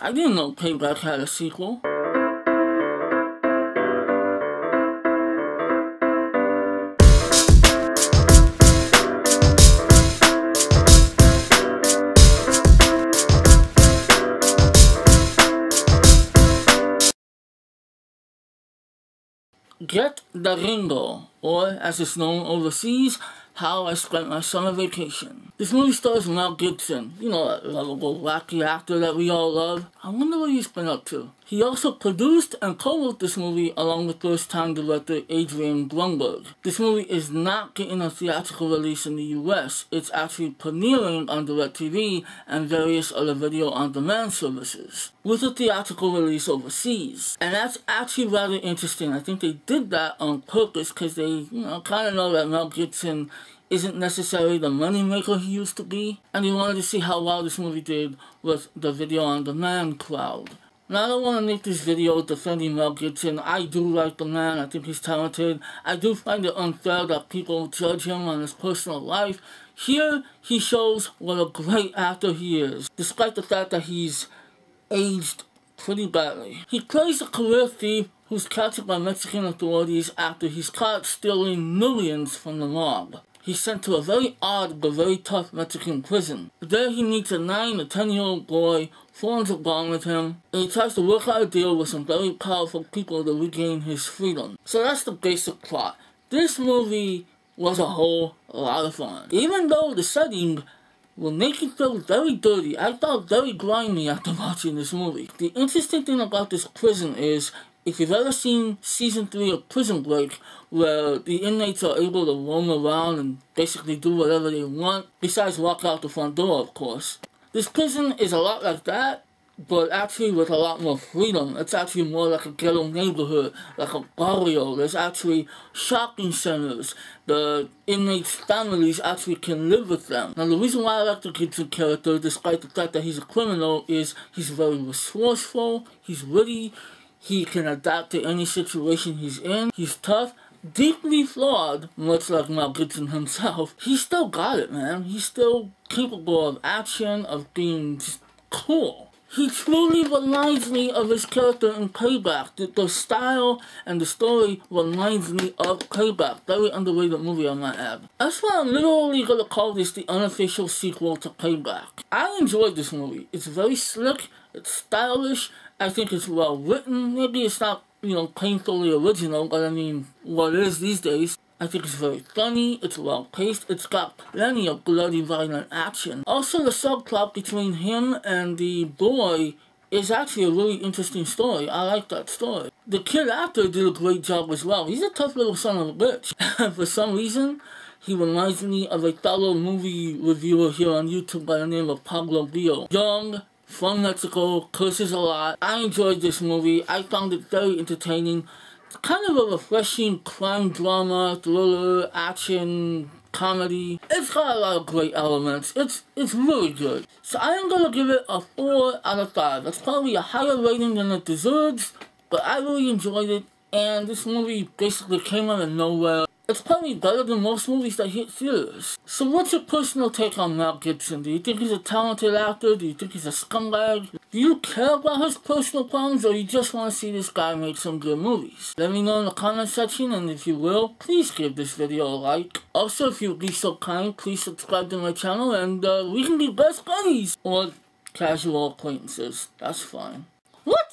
I didn't know Payback had a sequel. Get the Gringo, or as it's known overseas, How I Spent My Summer Vacation. This movie stars Mel Gibson, you know, that lovable, wacky actor that we all love. I wonder what he's been up to. He also produced and co-wrote this movie along with first-time director Adrian Grunberg. This movie is not getting a theatrical release in the US. It's actually premiering on DirecTV and various other video-on-demand services, with a theatrical release overseas. And that's actually rather interesting. I think they did that on purpose because they, kind of know that Mel Gibson isn't necessarily the moneymaker he used to be, and they wanted to see how well this movie did with the video-on-demand crowd. Now, I don't want to make this video defending Mel Gibson. I do like the man. I think he's talented. I do find it unfair that people judge him on his personal life. Here, he shows what a great actor he is, despite the fact that he's aged pretty badly. He plays a career thief who's captured by Mexican authorities after he's caught stealing millions from the mob. He's sent to a very odd but very tough Mexican prison. There he meets a 9 to 10-year-old boy, forms a bond with him, and he tries to work out a deal with some very powerful people to regain his freedom. So that's the basic plot. This movie was a whole lot of fun. Even though the setting will make you feel very dirty, I felt very grimy after watching this movie. The interesting thing about this prison is, if you've ever seen Season 3 of Prison Break, where the inmates are able to roam around and basically do whatever they want, besides walk out the front door, of course. This prison is a lot like that, but actually with a lot more freedom. It's actually more like a ghetto neighborhood, like a barrio. There's actually shopping centers. The inmates' families actually can live with them. Now, the reason why I like the Gibson character, despite the fact that he's a criminal, is he's very resourceful, he's witty, he can adapt to any situation he's in. He's tough, deeply flawed, much like Mel Gibson himself. He's still got it, man. He's still capable of action, of being just cool. He truly reminds me of his character in Payback. The style and the story reminds me of Payback. Very underrated movie, I might add. That's why I'm literally gonna call this the unofficial sequel to Payback. I enjoyed this movie. It's very slick, it's stylish, I think it's well written. Maybe it's not, painfully original, but I mean, what is these days. I think it's very funny, it's well paced, it's got plenty of bloody violent action. Also, the subplot between him and the boy is actually a really interesting story. I like that story. The kid actor did a great job as well. He's a tough little son of a bitch. For some reason, he reminds me of a fellow movie reviewer here on YouTube by the name of Pablo Rio. Young, from Mexico, curses a lot. I enjoyed this movie. I found it very entertaining. It's kind of a refreshing crime drama, thriller, action, comedy. It's got a lot of great elements. It's really good. So I am going to give it a 4 out of 5. That's probably a higher rating than it deserves, but I really enjoyed it, and this movie basically came out of nowhere. It's probably better than most movies that hit theaters. So what's your personal take on Mel Gibson? Do you think he's a talented actor? Do you think he's a scumbag? Do you care about his personal problems, or you just want to see this guy make some good movies? Let me know in the comment section, and if you will, please give this video a like. Also, if you'd be so kind, please subscribe to my channel, and we can be best buddies! Or casual acquaintances. That's fine. What?